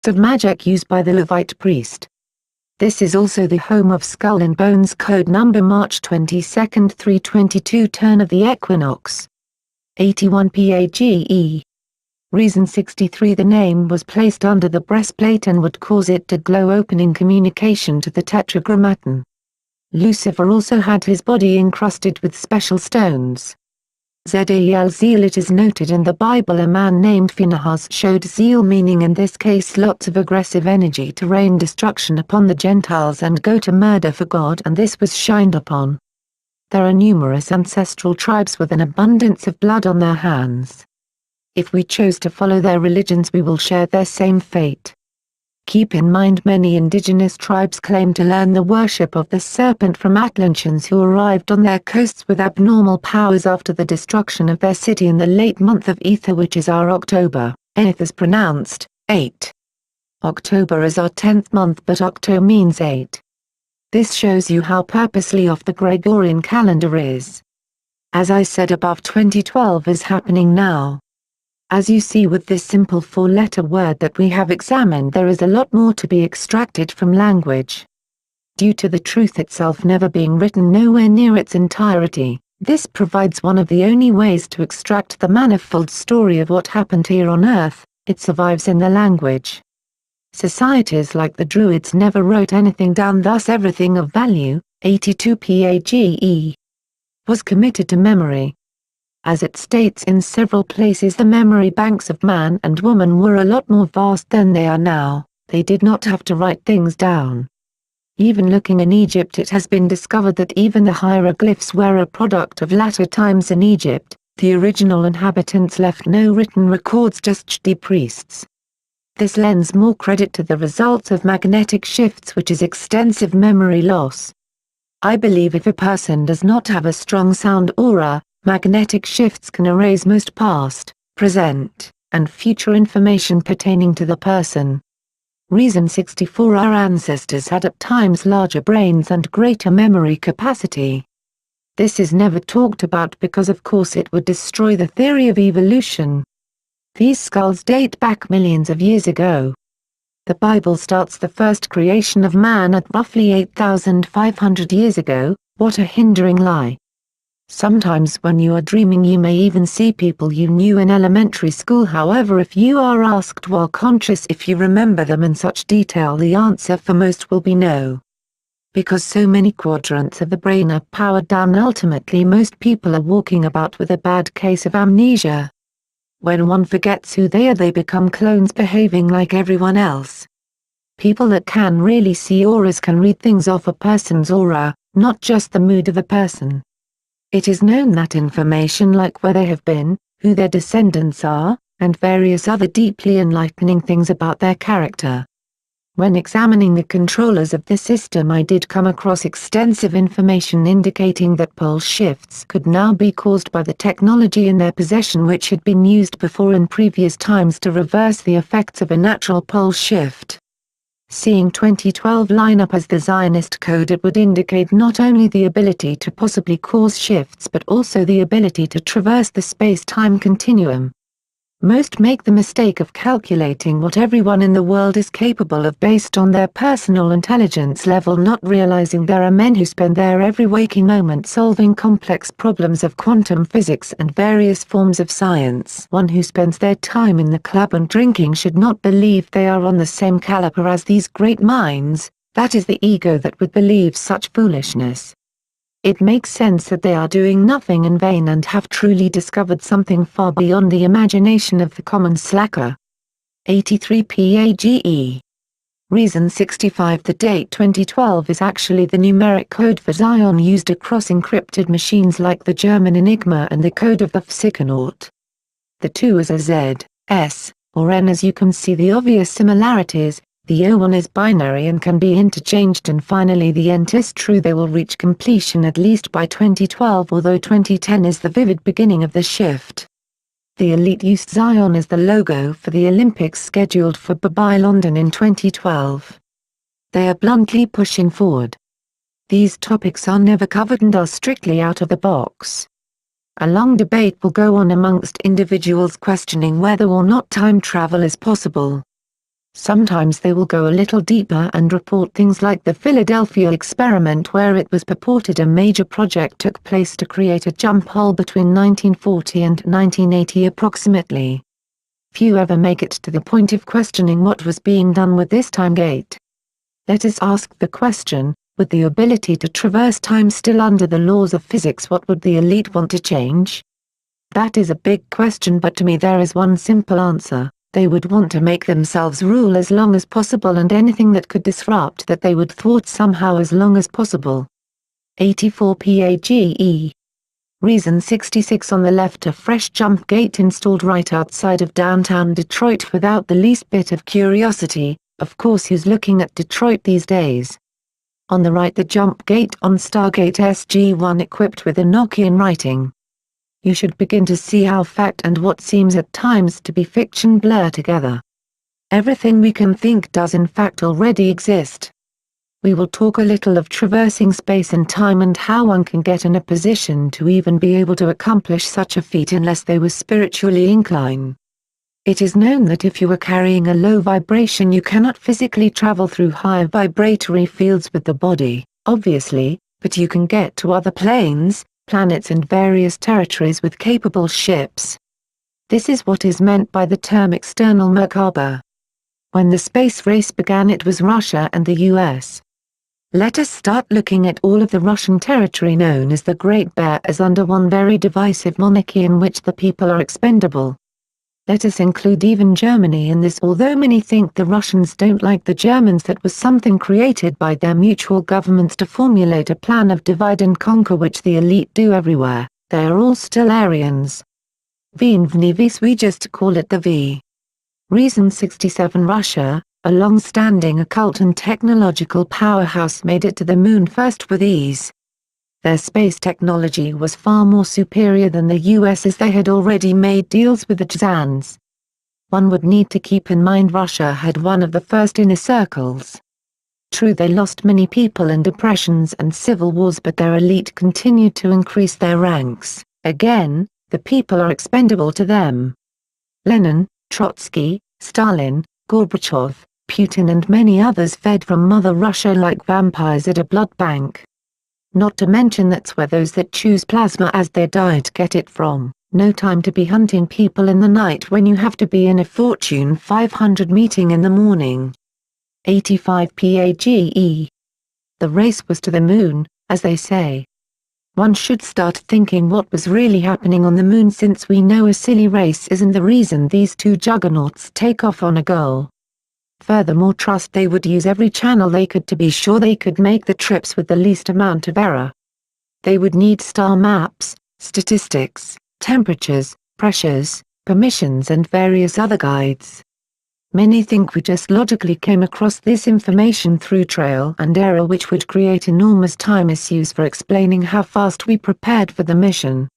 of magic used by the Levite priest. This is also the home of Skull and Bones code number March 22, 322 turn of the equinox. 81 PAGE. Reason 63 the name was placed under the breastplate and would cause it to glow opening communication to the tetragrammaton. Lucifer also had his body encrusted with special stones. Zal-Zeal it is noted in the Bible a man named Phinehas showed zeal meaning in this case lots of aggressive energy to rain destruction upon the Gentiles and go to murder for God and this was shined upon. There are numerous ancestral tribes with an abundance of blood on their hands. If we chose to follow their religions we will share their same fate. Keep in mind many indigenous tribes claim to learn the worship of the serpent from Atlanteans who arrived on their coasts with abnormal powers after the destruction of their city in the late month of Ether which is our October, Eth is pronounced, 8. October is our 10th month but Octo means 8. This shows you how purposely off the Gregorian calendar is. As I said above 2012 is happening now. As you see with this simple four-letter word that we have examined there is a lot more to be extracted from language. Due to the truth itself never being written nowhere near its entirety, this provides one of the only ways to extract the manifold story of what happened here on Earth, it survives in the language. Societies like the Druids never wrote anything down thus everything of value, 82 PAGE, was committed to memory. As it states in several places the memory banks of man and woman were a lot more vast than they are now, they did not have to write things down. Even looking in Egypt it has been discovered that even the hieroglyphs were a product of latter times in Egypt, the original inhabitants left no written records just Chdi priests. This lends more credit to the results of magnetic shifts which is extensive memory loss. I believe if a person does not have a strong sound aura, magnetic shifts can erase most past, present, and future information pertaining to the person. Reason 64 our ancestors had at times larger brains and greater memory capacity. This is never talked about because of course it would destroy the theory of evolution. These skulls date back millions of years ago. The Bible starts the first creation of man at roughly 8,500 years ago, what a hindering lie. Sometimes when you are dreaming you may even see people you knew in elementary school however if you are asked while conscious if you remember them in such detail the answer for most will be no. Because so many quadrants of the brain are powered down ultimately most people are walking about with a bad case of amnesia. When one forgets who they are they become clones behaving like everyone else. People that can really see auras can read things off a person's aura, not just the mood of a person. It is known that information like where they have been, who their descendants are, and various other deeply enlightening things about their character. When examining the controllers of this system I did come across extensive information indicating that pole shifts could now be caused by the technology in their possession which had been used before in previous times to reverse the effects of a natural pole shift. Seeing 2012 line up as the Zionist code it would indicate not only the ability to possibly cause shifts but also the ability to traverse the space-time continuum. Most make the mistake of calculating what everyone in the world is capable of based on their personal intelligence level not realizing there are men who spend their every waking moment solving complex problems of quantum physics and various forms of science. One who spends their time in the club and drinking should not believe they are on the same caliber as these great minds, that is the ego that would believe such foolishness. It makes sense that they are doing nothing in vain and have truly discovered something far beyond the imagination of the common slacker. 83 PAGE. Reason 65 the date 2012 is actually the numeric code for Zion used across encrypted machines like the German Enigma and the code of the Psychonaut. The two is a Z, S, or N as you can see the obvious similarities. The O1 is binary and can be interchanged and finally the Ent is true they will reach completion at least by 2012 although 2010 is the vivid beginning of the shift. The elite used Zion as the logo for the Olympics scheduled for Dubai London in 2012. They are bluntly pushing forward. These topics are never covered and are strictly out of the box. A long debate will go on amongst individuals questioning whether or not time travel is possible. Sometimes they will go a little deeper and report things like the Philadelphia experiment, where it was purported a major project took place to create a jump hole between 1940 and 1980 approximately. Few ever make it to the point of questioning what was being done with this time gate. Let us ask the question, with the ability to traverse time still under the laws of physics, what would the elite want to change? That is a big question, but to me there is one simple answer: they would want to make themselves rule as long as possible, and anything that could disrupt that they would thwart somehow as long as possible. 84 PAGE. Reason 66 on the left: a fresh jump gate installed right outside of downtown Detroit without the least bit of curiosity. Of course, who's looking at Detroit these days? On the right, the jump gate on Stargate SG-1 equipped with Enochian writing. You should begin to see how fact and what seems at times to be fiction blur together. Everything we can think does in fact already exist. We will talk a little of traversing space and time and how one can get in a position to even be able to accomplish such a feat unless they were spiritually inclined. It is known that if you are carrying a low vibration, you cannot physically travel through higher vibratory fields with the body, obviously, but you can get to other planes, planets and various territories with capable ships. This is what is meant by the term external Merkaba. When the space race began, it was Russia and the US. Let us start looking at all of the Russian territory known as the Great Bear as under one very divisive monarchy in which the people are expendable. Let us include even Germany in this, although many think the Russians don't like the Germans. That was something created by their mutual governments to formulate a plan of divide and conquer, which the elite do everywhere. They are all still Aryans. Vnvnis, we just call it the V. Reason 67: Russia, a long-standing occult and technological powerhouse, made it to the moon first with ease. Their space technology was far more superior than the US, as they had already made deals with the Czars. One would need to keep in mind Russia had one of the first inner circles. True, they lost many people in depressions and civil wars, but their elite continued to increase their ranks. Again, the people are expendable to them. Lenin, Trotsky, Stalin, Gorbachev, Putin and many others fed from Mother Russia like vampires at a blood bank. Not to mention that's where those that choose plasma as their diet get it from. No time to be hunting people in the night when you have to be in a Fortune 500 meeting in the morning. 85 PAGE. The race was to the moon, as they say. One should start thinking what was really happening on the moon, since we know a silly race isn't the reason these two juggernauts take off on a goal. Furthermore, trust they would use every channel they could to be sure they could make the trips with the least amount of error. They would need star maps, statistics, temperatures, pressures, permissions and various other guides. Many think we just logically came across this information through trial and error, which would create enormous time issues for explaining how fast we prepared for the mission.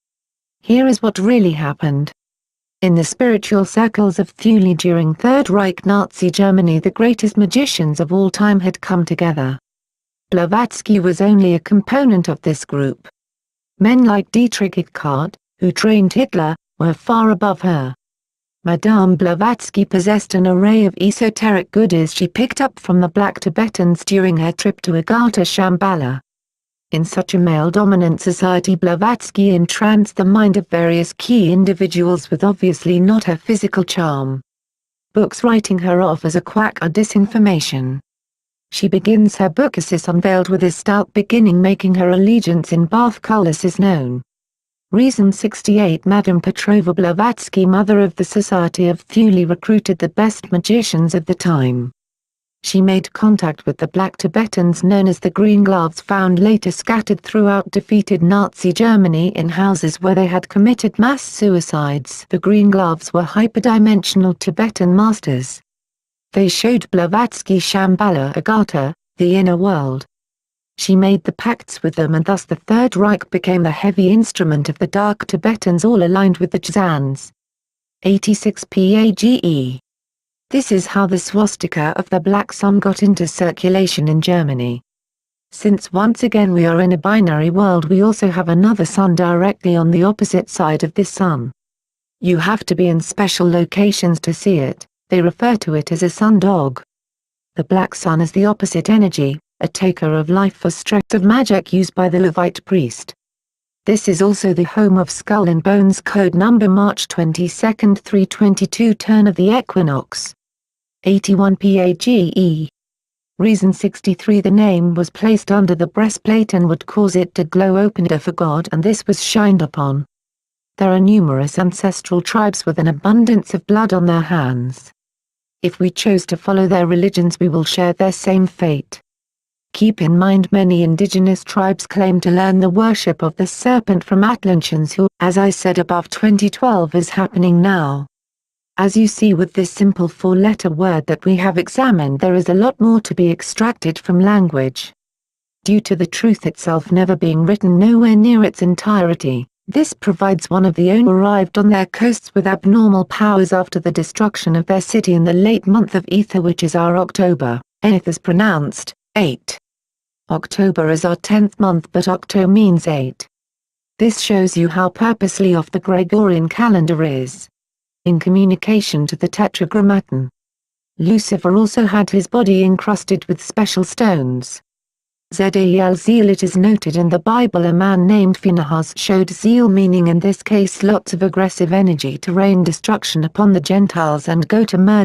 Here is what really happened. In the spiritual circles of Thule during Third Reich Nazi Germany, the greatest magicians of all time had come together. Blavatsky was only a component of this group. Men like Dietrich Eckart, who trained Hitler, were far above her. Madame Blavatsky possessed an array of esoteric goodies she picked up from the Black Tibetans during her trip to Agartha Shambhala. In such a male-dominant society, Blavatsky entranced the mind of various key individuals with obviously not her physical charm. Books writing her off as a quack are disinformation. She begins her book Isis Unveiled with a stout beginning, making her allegiance in bath colours known. Reason 68: Madame Petrova Blavatsky, mother of the Society of Thule, recruited the best magicians of the time. She made contact with the Black Tibetans known as the Green Gloves, found later scattered throughout defeated Nazi Germany in houses where they had committed mass suicides. The Green Gloves were hyperdimensional Tibetan masters. They showed Blavatsky Shambhala Agartha, the inner world. She made the pacts with them, and thus the Third Reich became the heavy instrument of the Dark Tibetans, all aligned with the Czars. 86 PAGE. This is how the swastika of the Black Sun got into circulation in Germany. Since once again we are in a binary world, we also have another sun directly on the opposite side of this sun. You have to be in special locations to see it, They refer to it as a sun dog. The black sun is the opposite energy, a taker of life for strength of magic used by the Levite priest. This is also the home of Skull and Bones code number March 22, 322 turn of the equinox. 81 PAGE. Reason 63 the name was placed under the breastplate and would cause it to glow opener for God, and this was shined upon. There are numerous ancestral tribes with an abundance of blood on their hands. If we chose to follow their religions we will share their same fate. Keep in mind many indigenous tribes claim to learn the worship of the serpent from Atlanteans who, as I said above, 2012 is happening now. As you see with this simple four-letter word that we have examined, there is a lot more to be extracted from language. Due to the truth itself never being written nowhere near its entirety, this provides one of the only arrived on their coasts with abnormal powers after the destruction of their city in the late month of Ether, which is our October. Enith is pronounced 8. October is our 10th month, but Octo means 8. This shows you how purposely off the Gregorian calendar is. In communication to the Tetragrammaton, Lucifer also had his body encrusted with special stones. Zal zeal. It is noted in the Bible a man named Phinehas showed zeal, meaning in this case lots of aggressive energy to rain destruction upon the Gentiles and go to murder